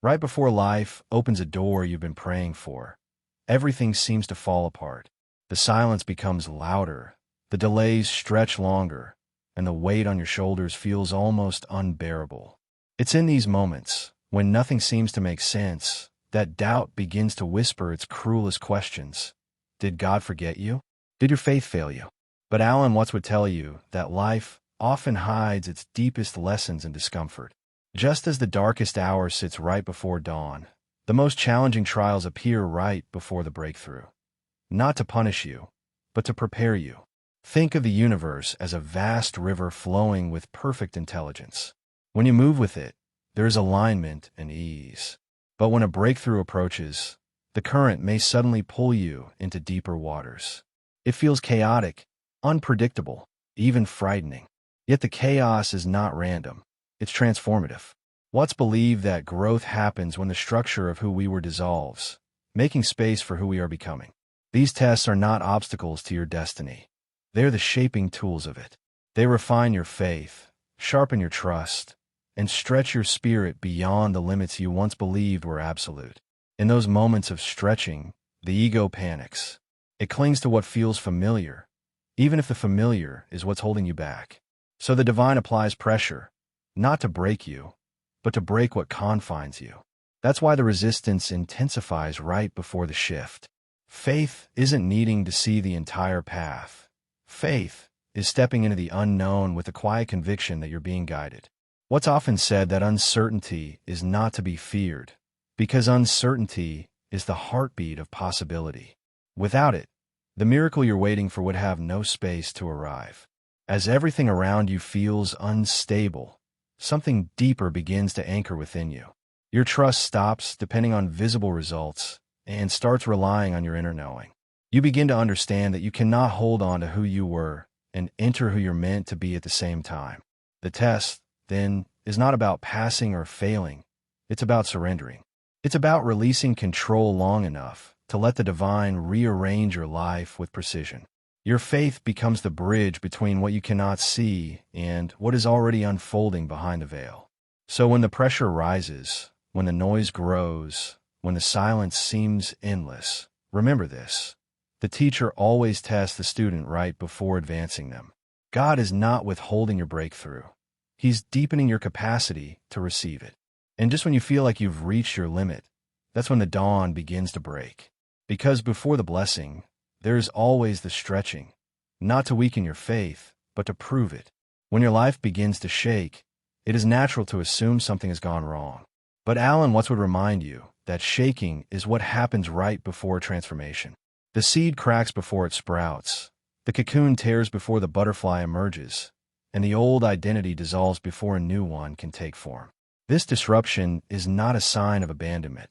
Right before life opens a door you've been praying for, everything seems to fall apart. The silence becomes louder, the delays stretch longer, and the weight on your shoulders feels almost unbearable. It's in these moments, when nothing seems to make sense, that doubt begins to whisper its cruelest questions. Did God forget you? Did your faith fail you? But Alan Watts would tell you that life often hides its deepest lessons in discomfort. Just as the darkest hour sits right before dawn, the most challenging trials appear right before the breakthrough. Not to punish you, but to prepare you. Think of the universe as a vast river flowing with perfect intelligence. When you move with it, there is alignment and ease. But when a breakthrough approaches, the current may suddenly pull you into deeper waters. It feels chaotic, unpredictable, even frightening. Yet the chaos is not random. It's transformative. Watts believed that growth happens when the structure of who we were dissolves, making space for who we are becoming. These tests are not obstacles to your destiny. They're the shaping tools of it. They refine your faith, sharpen your trust, and stretch your spirit beyond the limits you once believed were absolute. In those moments of stretching, the ego panics. It clings to what feels familiar, even if the familiar is what's holding you back. So the divine applies pressure, not to break you, but to break what confines you. That's why the resistance intensifies right before the shift. Faith isn't needing to see the entire path. Faith is stepping into the unknown with a quiet conviction that you're being guided. Watts often said that uncertainty is not to be feared, because uncertainty is the heartbeat of possibility. Without it, the miracle you're waiting for would have no space to arrive. As everything around you feels unstable, something deeper begins to anchor within you. Your trust stops depending on visible results and starts relying on your inner knowing. You begin to understand that you cannot hold on to who you were and enter who you're meant to be at the same time. The test, then, is not about passing or failing. It's about surrendering. It's about releasing control long enough to let the divine rearrange your life with precision. Your faith becomes the bridge between what you cannot see and what is already unfolding behind the veil. So when the pressure rises, when the noise grows, when the silence seems endless, remember this. The teacher always tests the student right before advancing them. God is not withholding your breakthrough. He's deepening your capacity to receive it. And just when you feel like you've reached your limit, that's when the dawn begins to break. Because before the blessing, there is always the stretching, not to weaken your faith, but to prove it. When your life begins to shake, it is natural to assume something has gone wrong. But Alan Watts would remind you that shaking is what happens right before transformation. The seed cracks before it sprouts, the cocoon tears before the butterfly emerges, and the old identity dissolves before a new one can take form. This disruption is not a sign of abandonment.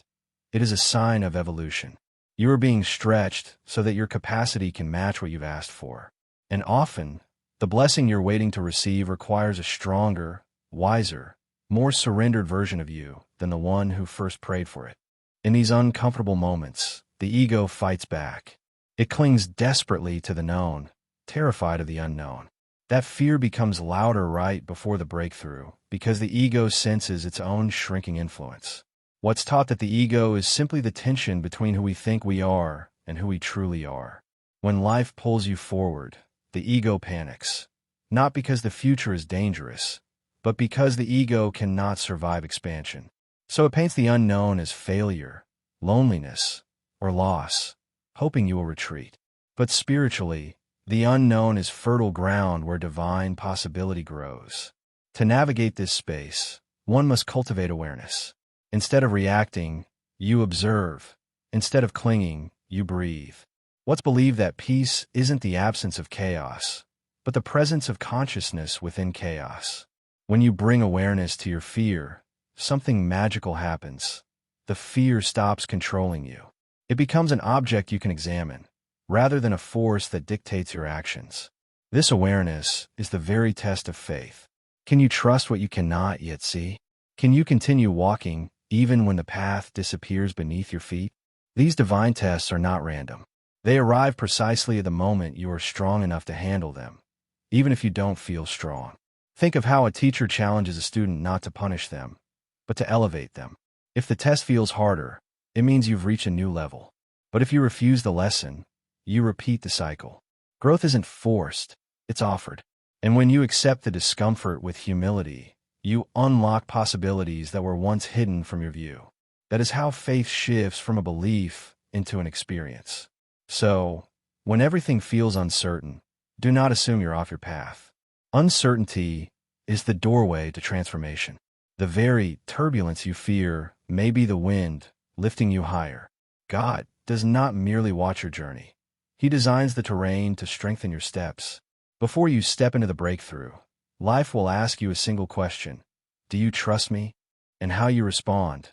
It is a sign of evolution. You are being stretched so that your capacity can match what you've asked for. And often, the blessing you're waiting to receive requires a stronger, wiser, more surrendered version of you than the one who first prayed for it. In these uncomfortable moments, the ego fights back. It clings desperately to the known, terrified of the unknown. That fear becomes louder right before the breakthrough because the ego senses its own shrinking influence. Watts taught that the ego is simply the tension between who we think we are and who we truly are. When life pulls you forward, the ego panics, not because the future is dangerous, but because the ego cannot survive expansion. So it paints the unknown as failure, loneliness, or loss, hoping you will retreat. But spiritually, the unknown is fertile ground where divine possibility grows. To navigate this space, one must cultivate awareness. Instead of reacting, you observe. Instead of clinging, you breathe. Watts believed that peace isn't the absence of chaos, but the presence of consciousness within chaos. When you bring awareness to your fear, something magical happens. The fear stops controlling you. It becomes an object you can examine, rather than a force that dictates your actions. This awareness is the very test of faith. Can you trust what you cannot yet see? Can you continue walking even when the path disappears beneath your feet? These divine tests are not random. They arrive precisely at the moment you are strong enough to handle them, even if you don't feel strong. Think of how a teacher challenges a student not to punish them, but to elevate them. If the test feels harder, it means you've reached a new level. But if you refuse the lesson, you repeat the cycle. Growth isn't forced, it's offered. And when you accept the discomfort with humility, you unlock possibilities that were once hidden from your view. That is how faith shifts from a belief into an experience. So, when everything feels uncertain, do not assume you're off your path. Uncertainty is the doorway to transformation. The very turbulence you fear may be the wind lifting you higher. God does not merely watch your journey. He designs the terrain to strengthen your steps. Before you step into the breakthrough, life will ask you a single question. Do you trust me? And how you respond,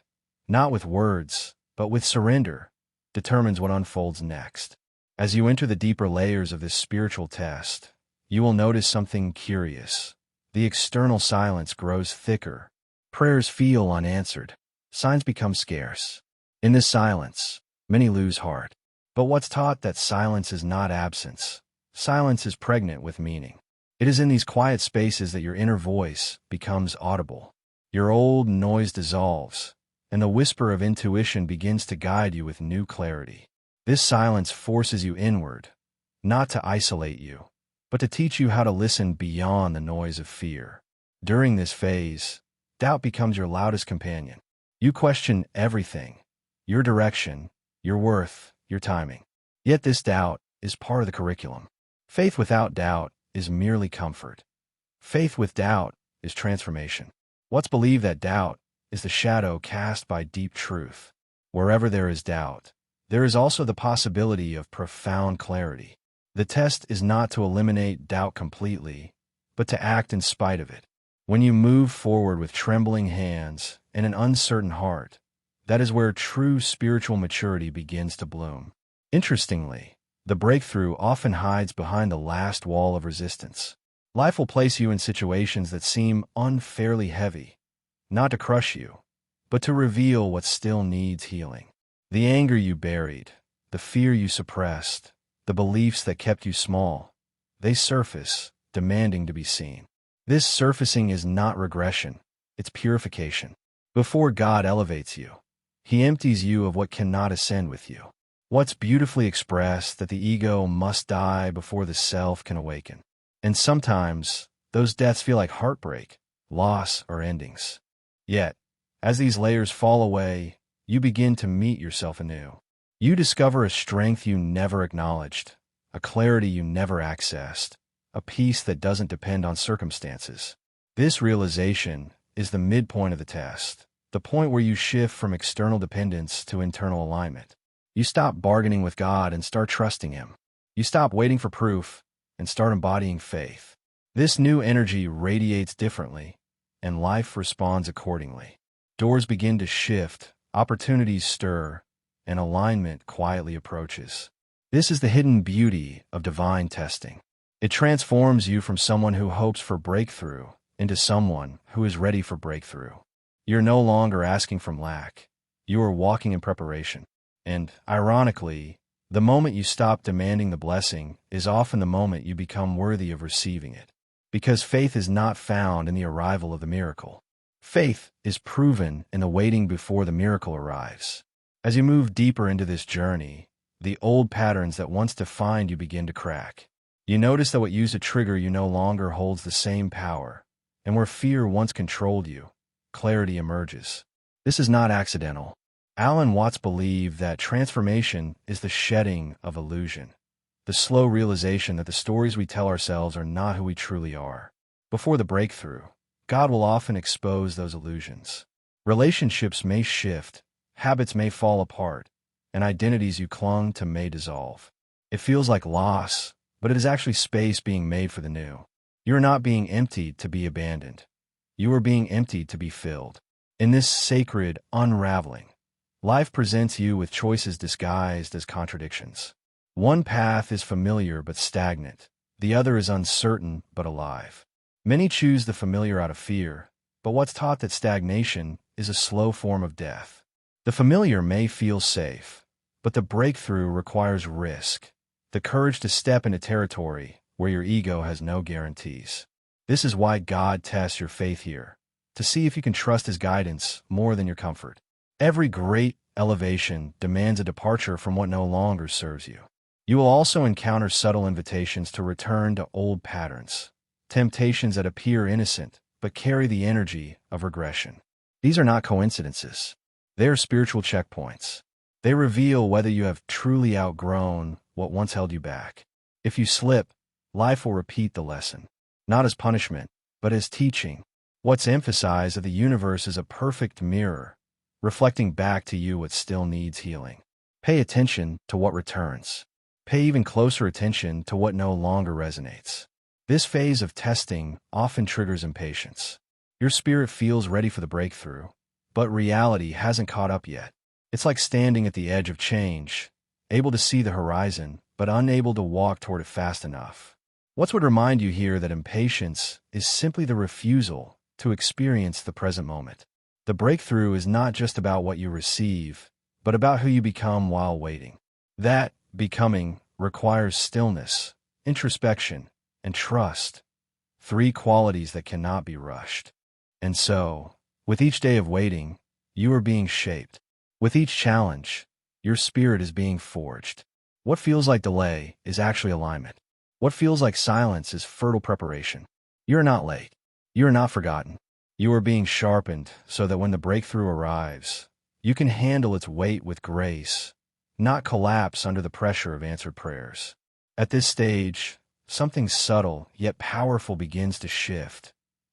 not with words, but with surrender, determines what unfolds next. As you enter the deeper layers of this spiritual test, you will notice something curious. The external silence grows thicker. Prayers feel unanswered. Signs become scarce. In this silence, many lose heart. But what's taught that silence is not absence. Silence is pregnant with meaning. It is in these quiet spaces that your inner voice becomes audible. Your old noise dissolves, and the whisper of intuition begins to guide you with new clarity. This silence forces you inward, not to isolate you, but to teach you how to listen beyond the noise of fear. During this phase, doubt becomes your loudest companion. You question everything, your direction, your worth, your timing. Yet this doubt is part of the curriculum. Faith without doubt is merely comfort. Faith with doubt is transformation. What's believed that doubt is the shadow cast by deep truth. Wherever there is doubt, there is also the possibility of profound clarity. The test is not to eliminate doubt completely, but to act in spite of it. When you move forward with trembling hands and an uncertain heart, that is where true spiritual maturity begins to bloom. Interestingly, the breakthrough often hides behind the last wall of resistance. Life will place you in situations that seem unfairly heavy, not to crush you, but to reveal what still needs healing. The anger you buried, the fear you suppressed, the beliefs that kept you small, they surface, demanding to be seen. This surfacing is not regression, it's purification. Before God elevates you, He empties you of what cannot ascend with you. What's beautifully expressed that the ego must die before the self can awaken. And sometimes, those deaths feel like heartbreak, loss, or endings. Yet, as these layers fall away, you begin to meet yourself anew. You discover a strength you never acknowledged, a clarity you never accessed, a peace that doesn't depend on circumstances. This realization is the midpoint of the test, the point where you shift from external dependence to internal alignment. You stop bargaining with God and start trusting Him. You stop waiting for proof and start embodying faith. This new energy radiates differently, and life responds accordingly. Doors begin to shift, opportunities stir, and alignment quietly approaches. This is the hidden beauty of divine testing. It transforms you from someone who hopes for breakthrough into someone who is ready for breakthrough. You're no longer asking from lack. You are walking in preparation. And, ironically, the moment you stop demanding the blessing is often the moment you become worthy of receiving it. Because faith is not found in the arrival of the miracle. Faith is proven in the waiting before the miracle arrives. As you move deeper into this journey, the old patterns that once defined you begin to crack. You notice that what used to trigger you no longer holds the same power, and where fear once controlled you, clarity emerges. This is not accidental. Alan Watts believed that transformation is the shedding of illusion, the slow realization that the stories we tell ourselves are not who we truly are. Before the breakthrough, God will often expose those illusions. Relationships may shift, habits may fall apart, and identities you clung to may dissolve. It feels like loss, but it is actually space being made for the new. You are not being emptied to be abandoned. You are being emptied to be filled. In this sacred unraveling, life presents you with choices disguised as contradictions. One path is familiar but stagnant. The other is uncertain but alive. Many choose the familiar out of fear, but what's taught that stagnation is a slow form of death. The familiar may feel safe, but the breakthrough requires risk, the courage to step into territory where your ego has no guarantees. This is why God tests your faith here, to see if you can trust His guidance more than your comfort. Every great elevation demands a departure from what no longer serves you. You will also encounter subtle invitations to return to old patterns, temptations that appear innocent but carry the energy of regression. These are not coincidences. They are spiritual checkpoints. They reveal whether you have truly outgrown what once held you back. If you slip, life will repeat the lesson, not as punishment, but as teaching. What's emphasized is that the universe is a perfect mirror, reflecting back to you what still needs healing. Pay attention to what returns. Pay even closer attention to what no longer resonates. This phase of testing often triggers impatience. Your spirit feels ready for the breakthrough, but reality hasn't caught up yet. It's like standing at the edge of change, able to see the horizon, but unable to walk toward it fast enough. What would remind you here that impatience is simply the refusal to experience the present moment. The breakthrough is not just about what you receive, but about who you become while waiting. That becoming requires stillness, introspection, and trust, three qualities that cannot be rushed. And so, with each day of waiting, you are being shaped. With each challenge, your spirit is being forged. What feels like delay is actually alignment. What feels like silence is fertile preparation. You are not late. You are not forgotten. You are being sharpened so that when the breakthrough arrives, you can handle its weight with grace, not collapse under the pressure of answered prayers. At this stage, something subtle yet powerful begins to shift.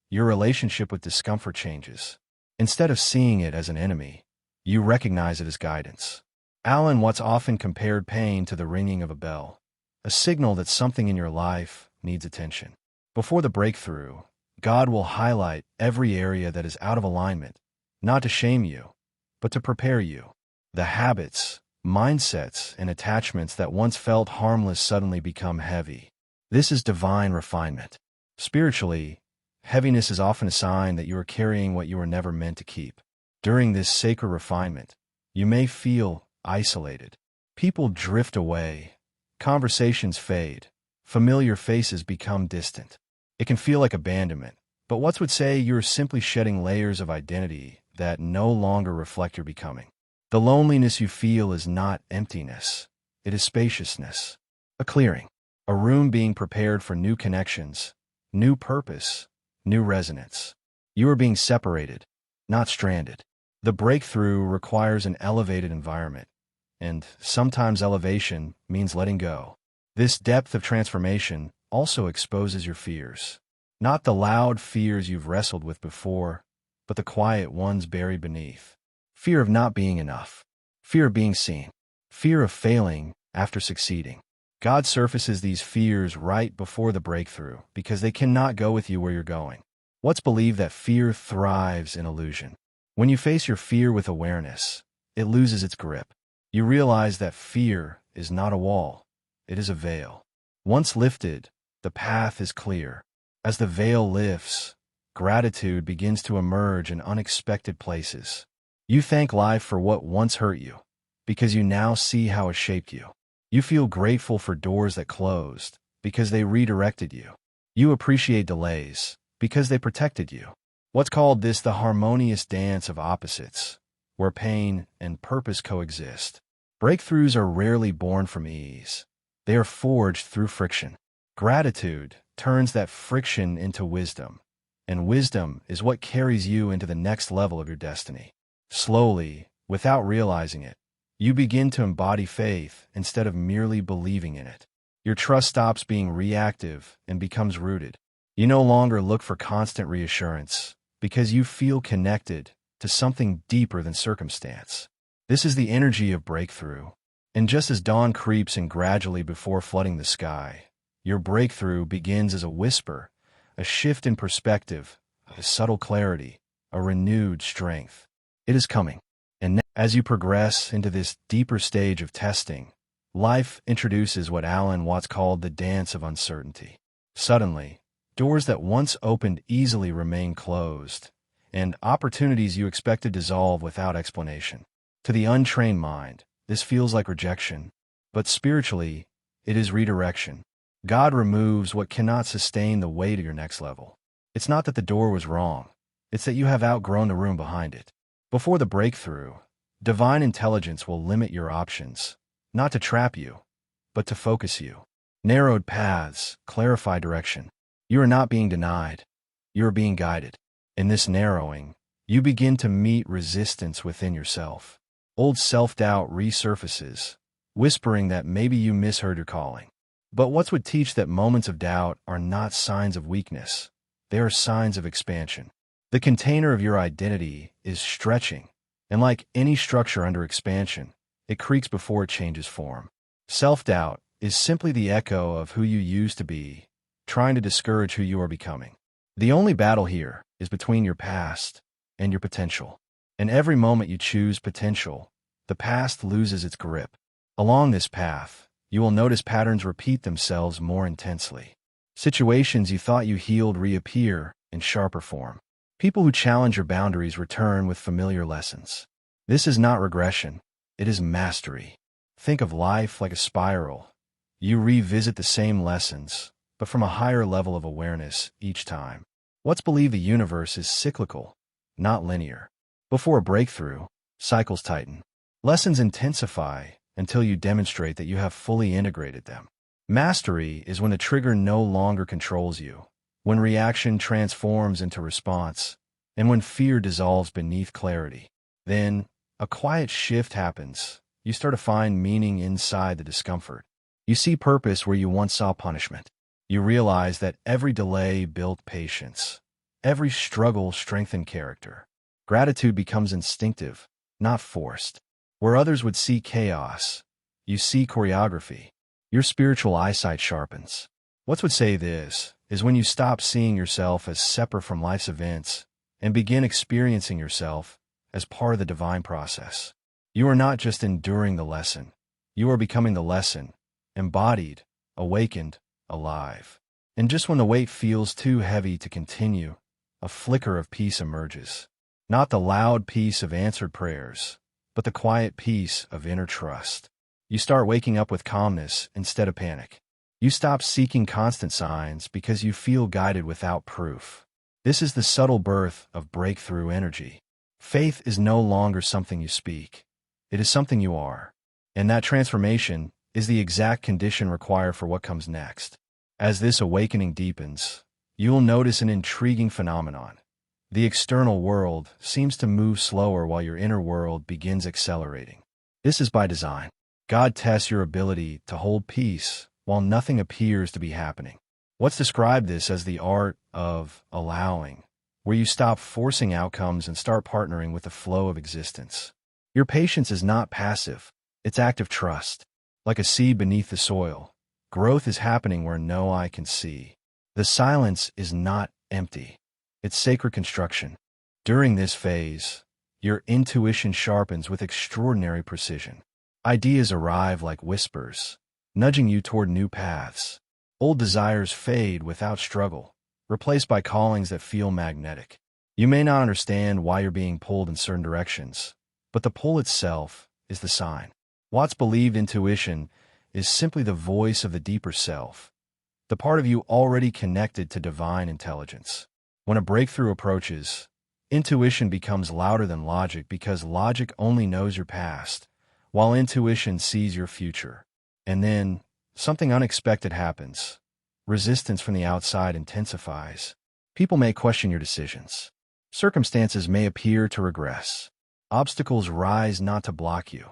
Your relationship with discomfort changes. Instead of seeing it as an enemy, you recognize it as guidance. Alan Watts often compared pain to the ringing of a bell, a signal that something in your life needs attention. Before the breakthrough, God will highlight every area that is out of alignment, not to shame you, but to prepare you. The habits, mindsets, and attachments that once felt harmless suddenly become heavy. This is divine refinement. Spiritually, heaviness is often a sign that you are carrying what you were never meant to keep. During this sacred refinement, you may feel isolated. People drift away, conversations fade, familiar faces become distant. It can feel like abandonment, but Watts would say you are simply shedding layers of identity that no longer reflect your becoming. The loneliness you feel is not emptiness, it is spaciousness, a clearing, a room being prepared for new connections, new purpose, new resonance. You are being separated, not stranded. The breakthrough requires an elevated environment, and sometimes elevation means letting go. This depth of transformation also exposes your fears. Not the loud fears you've wrestled with before, but the quiet ones buried beneath. Fear of not being enough. Fear of being seen. Fear of failing after succeeding. God surfaces these fears right before the breakthrough because they cannot go with you where you're going. Watts believed that fear thrives in illusion. When you face your fear with awareness, it loses its grip. You realize that fear is not a wall, it is a veil. Once lifted, the path is clear. As the veil lifts, gratitude begins to emerge in unexpected places. You thank life for what once hurt you, because you now see how it shaped you. You feel grateful for doors that closed, because they redirected you. You appreciate delays, because they protected you. Watts called this the harmonious dance of opposites, where pain and purpose coexist. Breakthroughs are rarely born from ease. They are forged through friction. Gratitude turns that friction into wisdom, and wisdom is what carries you into the next level of your destiny. Slowly, without realizing it, you begin to embody faith instead of merely believing in it. Your trust stops being reactive and becomes rooted. You no longer look for constant reassurance because you feel connected to something deeper than circumstance. This is the energy of breakthrough. And just as dawn creeps in gradually before flooding the sky, your breakthrough begins as a whisper, a shift in perspective, a subtle clarity, a renewed strength. It is coming. And as you progress into this deeper stage of testing, life introduces what Alan Watts called the dance of uncertainty. Suddenly, doors that once opened easily remain closed, and opportunities you expected dissolve without explanation. To the untrained mind, this feels like rejection, but spiritually, it is redirection. God removes what cannot sustain the weight of your next level. It's not that the door was wrong, it's that you have outgrown the room behind it. Before the breakthrough, Divine intelligence will limit your options, not to trap you, but to focus you. Narrowed paths clarify direction. You are not being denied. You are being guided. In this narrowing, you begin to meet resistance within yourself. Old self-doubt resurfaces, whispering that maybe you misheard your calling. But what would teach that moments of doubt are not signs of weakness? They are signs of expansion. The container of your identity is stretching, and like any structure under expansion, it creaks before it changes form. Self-doubt is simply the echo of who you used to be, trying to discourage who you are becoming. The only battle here is between your past and your potential. And every moment you choose potential, the past loses its grip. Along this path, you will notice patterns repeat themselves more intensely. Situations you thought you healed reappear in sharper form. People who challenge your boundaries return with familiar lessons. This is not regression, it is mastery. Think of life like a spiral. You revisit the same lessons, but from a higher level of awareness each time. What's believed the universe is cyclical, not linear. Before a breakthrough, cycles tighten. Lessons intensify until you demonstrate that you have fully integrated them. Mastery is when the trigger no longer controls you, when reaction transforms into response, and when fear dissolves beneath clarity. Then, a quiet shift happens. You start to find meaning inside the discomfort. You see purpose where you once saw punishment. You realize that every delay built patience. Every struggle strengthened character. Gratitude becomes instinctive, not forced. Where others would see chaos, you see choreography. Your spiritual eyesight sharpens. What would say this is when you stop seeing yourself as separate from life's events and begin experiencing yourself as part of the divine process. You are not just enduring the lesson. You are becoming the lesson, embodied, awakened, alive. And just when the weight feels too heavy to continue, a flicker of peace emerges. Not the loud peace of answered prayers, but the quiet peace of inner trust. You start waking up with calmness instead of panic. You stop seeking constant signs because you feel guided without proof. This is the subtle birth of breakthrough energy. Faith is no longer something you speak. It is something you are. And that transformation is the exact condition required for what comes next. As this awakening deepens, you will notice an intriguing phenomenon. The external world seems to move slower while your inner world begins accelerating. This is by design. God tests your ability to hold peace while nothing appears to be happening. What's described this as the art of allowing, where you stop forcing outcomes and start partnering with the flow of existence. Your patience is not passive, it's active trust. Like a seed beneath the soil, growth is happening where no eye can see. The silence is not empty. It's sacred construction. During this phase, your intuition sharpens with extraordinary precision. Ideas arrive like whispers, nudging you toward new paths. Old desires fade without struggle, replaced by callings that feel magnetic. You may not understand why you're being pulled in certain directions, but the pull itself is the sign. Watts believed intuition is simply the voice of the deeper self, the part of you already connected to divine intelligence. When a breakthrough approaches, intuition becomes louder than logic because logic only knows your past, while intuition sees your future. And then, something unexpected happens. Resistance from the outside intensifies. People may question your decisions. Circumstances may appear to regress. Obstacles rise not to block you,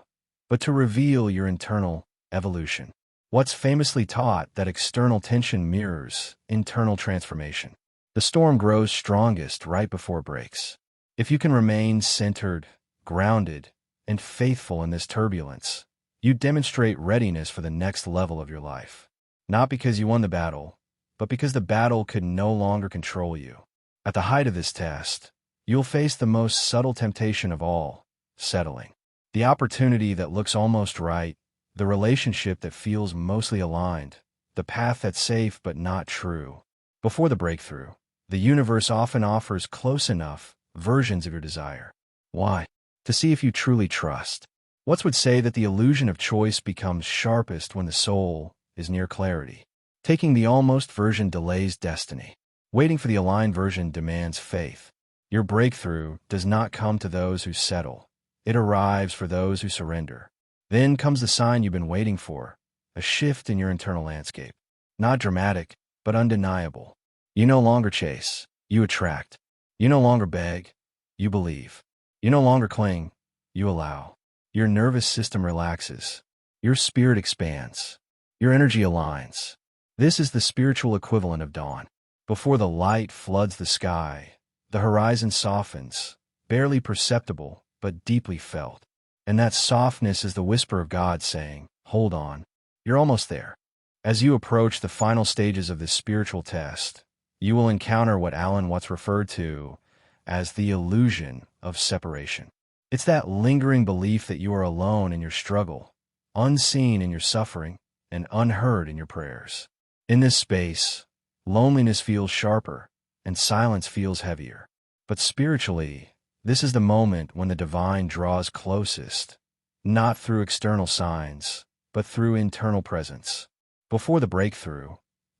but to reveal your internal evolution. What's famously taught that external tension mirrors internal transformation. The storm grows strongest right before it breaks. If you can remain centered, grounded, and faithful in this turbulence, you demonstrate readiness for the next level of your life. Not because you won the battle, but because the battle could no longer control you. At the height of this test, you'll face the most subtle temptation of all, settling. The opportunity that looks almost right, the relationship that feels mostly aligned, the path that's safe but not true. Before the breakthrough, the universe often offers close enough versions of your desire. Why? To see if you truly trust. Watts would say that the illusion of choice becomes sharpest when the soul is near clarity. Taking the almost version delays destiny. Waiting for the aligned version demands faith. Your breakthrough does not come to those who settle. It arrives for those who surrender. Then comes the sign you've been waiting for, a shift in your internal landscape. Not dramatic, but undeniable. You no longer chase, you attract. You no longer beg, you believe. You no longer cling, you allow. Your nervous system relaxes. Your spirit expands. Your energy aligns. This is the spiritual equivalent of dawn. Before the light floods the sky, the horizon softens, barely perceptible, but deeply felt. And that softness is the whisper of God saying, hold on, you're almost there. As you approach the final stages of this spiritual test, you will encounter what Alan Watts referred to as the illusion of separation. It's that lingering belief that you are alone in your struggle, unseen in your suffering, and unheard in your prayers. In this space, loneliness feels sharper, and silence feels heavier. But spiritually, this is the moment when the divine draws closest, not through external signs, but through internal presence. Before the breakthrough,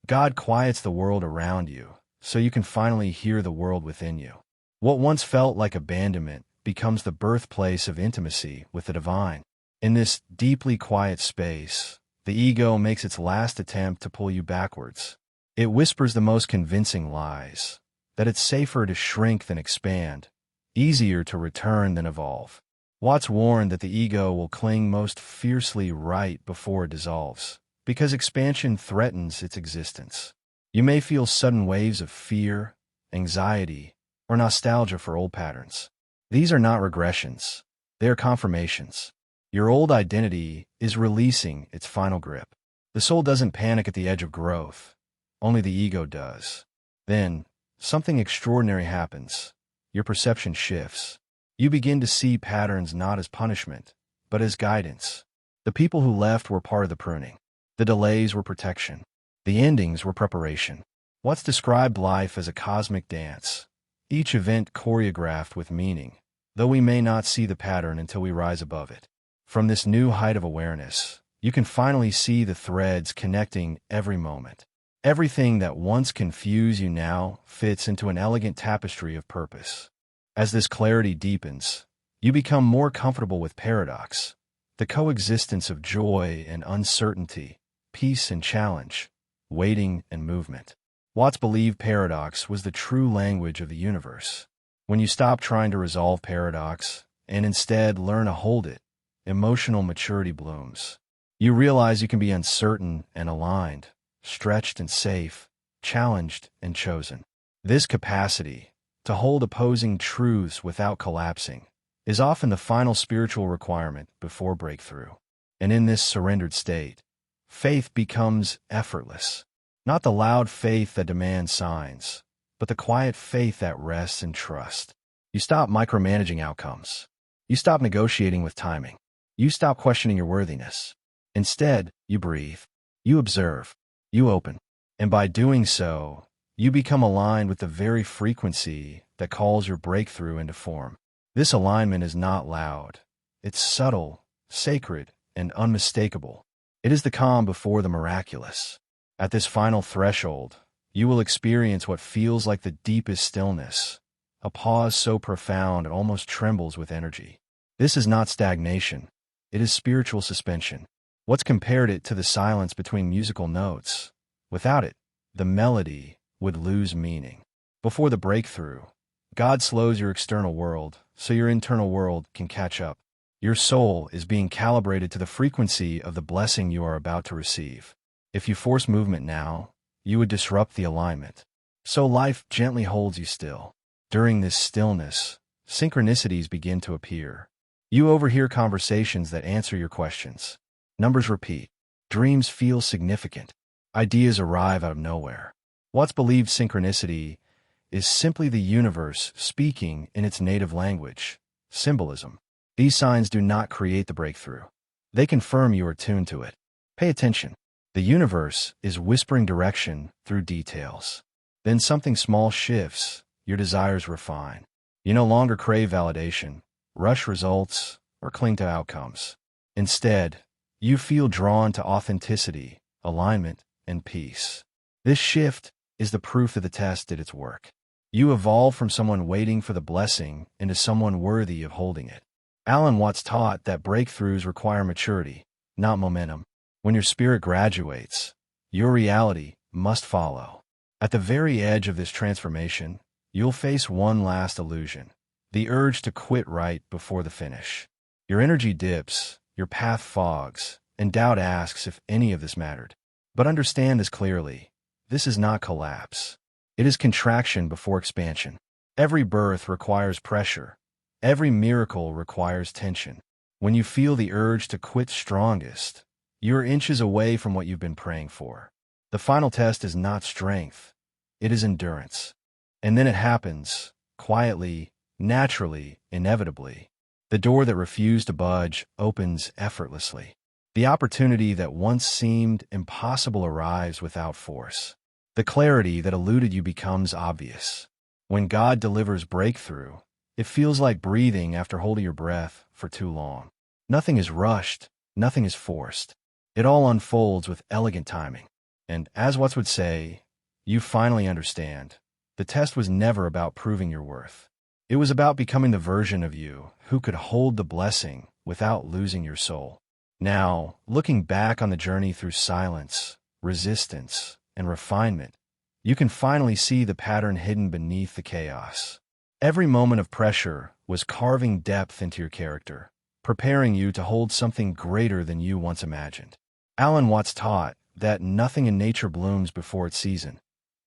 God quiets the world around you so you can finally hear the world within you. What once felt like abandonment becomes the birthplace of intimacy with the divine. In this deeply quiet space, the ego makes its last attempt to pull you backwards. It whispers the most convincing lies, that it's safer to shrink than expand, easier to return than evolve. Watts warned that the ego will cling most fiercely right before it dissolves, because expansion threatens its existence. You may feel sudden waves of fear, anxiety, or nostalgia for old patterns. These are not regressions. They are confirmations. Your old identity is releasing its final grip. The soul doesn't panic at the edge of growth. Only the ego does. Then, something extraordinary happens. Your perception shifts. You begin to see patterns not as punishment, but as guidance. The people who left were part of the pruning. The delays were protection. The endings were preparation. Watts described life as a cosmic dance, each event choreographed with meaning, though we may not see the pattern until we rise above it. From this new height of awareness, you can finally see the threads connecting every moment. Everything that once confused you now fits into an elegant tapestry of purpose. As this clarity deepens, you become more comfortable with paradox, the coexistence of joy and uncertainty, peace and challenge, waiting and movement. Watts believed paradox was the true language of the universe. When you stop trying to resolve paradox and instead learn to hold it, emotional maturity blooms. You realize you can be uncertain and aligned, stretched and safe, challenged and chosen. This capacity, to hold opposing truths without collapsing, is often the final spiritual requirement before breakthrough. And in this surrendered state, faith becomes effortless. Not the loud faith that demands signs, but the quiet faith that rests in trust. You stop micromanaging outcomes. You stop negotiating with timing. You stop questioning your worthiness. Instead, you breathe. You observe. You open. And by doing so, you become aligned with the very frequency that calls your breakthrough into form. This alignment is not loud. It's subtle, sacred, and unmistakable. It is the calm before the miraculous. At this final threshold, you will experience what feels like the deepest stillness, a pause so profound it almost trembles with energy. This is not stagnation. It is spiritual suspension. Watts compared it to the silence between musical notes. Without it, the melody would lose meaning. Before the breakthrough, God slows your external world so your internal world can catch up. Your soul is being calibrated to the frequency of the blessing you are about to receive. If you force movement now, you would disrupt the alignment. So life gently holds you still. During this stillness, synchronicities begin to appear. You overhear conversations that answer your questions. Numbers repeat. Dreams feel significant. Ideas arrive out of nowhere. Watts believed synchronicity is simply the universe speaking in its native language, symbolism. These signs do not create the breakthrough. They confirm you are tuned to it. Pay attention. The universe is whispering direction through details. Then something small shifts, your desires refine. You no longer crave validation, rush results, or cling to outcomes. Instead, you feel drawn to authenticity, alignment, and peace. This shift is the proof that the test did its work. You evolve from someone waiting for the blessing into someone worthy of holding it. Alan Watts taught that breakthroughs require maturity, not momentum. When your spirit graduates, your reality must follow. At the very edge of this transformation, you'll face one last illusion: the urge to quit right before the finish. Your energy dips, your path fogs, and doubt asks if any of this mattered. But understand this clearly: this is not collapse. It is contraction before expansion. Every birth requires pressure. Every miracle requires tension. When you feel the urge to quit strongest, you're inches away from what you've been praying for. The final test is not strength. It is endurance. And then it happens, quietly, naturally, inevitably. The door that refused to budge opens effortlessly. The opportunity that once seemed impossible arrives without force. The clarity that eluded you becomes obvious. When God delivers breakthrough, it feels like breathing after holding your breath for too long. Nothing is rushed, nothing is forced. It all unfolds with elegant timing. And as Watts would say, you finally understand. The test was never about proving your worth. It was about becoming the version of you who could hold the blessing without losing your soul. Now, looking back on the journey through silence, resistance, and refinement, you can finally see the pattern hidden beneath the chaos. Every moment of pressure was carving depth into your character, preparing you to hold something greater than you once imagined. Alan Watts taught that nothing in nature blooms before its season,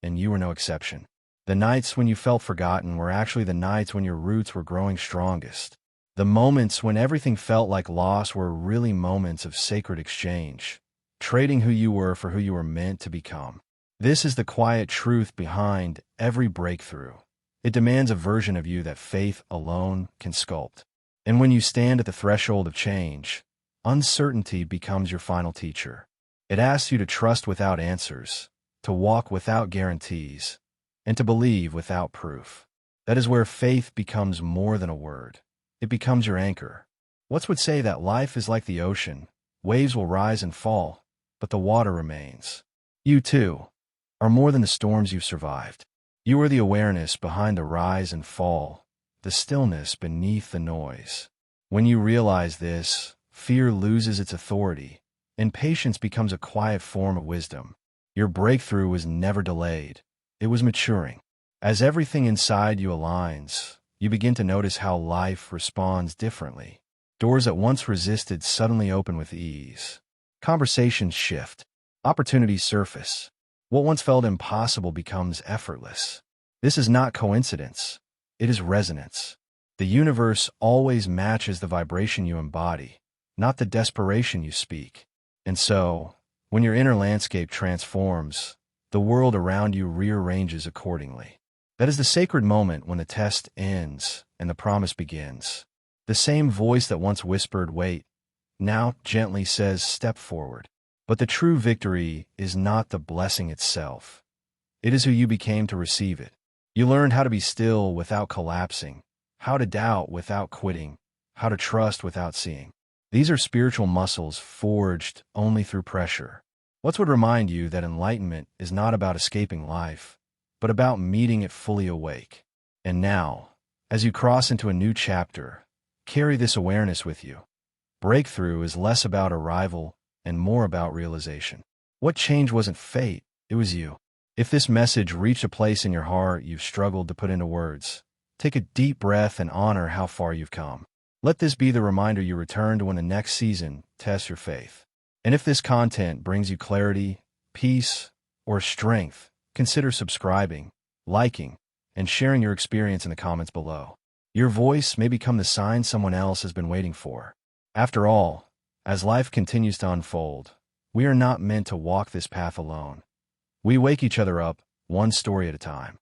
and you were no exception. The nights when you felt forgotten were actually the nights when your roots were growing strongest. The moments when everything felt like loss were really moments of sacred exchange, trading who you were for who you were meant to become. This is the quiet truth behind every breakthrough. It demands a version of you that faith alone can sculpt. And when you stand at the threshold of change, uncertainty becomes your final teacher. It asks you to trust without answers, to walk without guarantees, and to believe without proof. That is where faith becomes more than a word. It becomes your anchor. Watts would say that life is like the ocean. Waves will rise and fall, but the water remains. You, too, are more than the storms you've survived. You are the awareness behind the rise and fall, the stillness beneath the noise. When you realize this, fear loses its authority, and patience becomes a quiet form of wisdom. Your breakthrough was never delayed. It was maturing. As everything inside you aligns, you begin to notice how life responds differently. Doors that once resisted suddenly open with ease. Conversations shift. Opportunities surface. What once felt impossible becomes effortless. This is not coincidence. It is resonance. The universe always matches the vibration you embody, not the desperation you speak. And so, when your inner landscape transforms, the world around you rearranges accordingly. That is the sacred moment when the test ends and the promise begins. The same voice that once whispered, "Wait," now gently says, "Step forward." But the true victory is not the blessing itself. It is who you became to receive it. You learned how to be still without collapsing, how to doubt without quitting, how to trust without seeing. These are spiritual muscles forged only through pressure. Watts would remind you that enlightenment is not about escaping life, but about meeting it fully awake. And now, as you cross into a new chapter, carry this awareness with you. Breakthrough is less about arrival and more about realization. What changed wasn't fate, it was you. If this message reached a place in your heart you've struggled to put into words, take a deep breath and honor how far you've come. Let this be the reminder you return to when the next season tests your faith. And if this content brings you clarity, peace, or strength, consider subscribing, liking, and sharing your experience in the comments below. Your voice may become the sign someone else has been waiting for. After all, as life continues to unfold, we are not meant to walk this path alone. We wake each other up, one story at a time.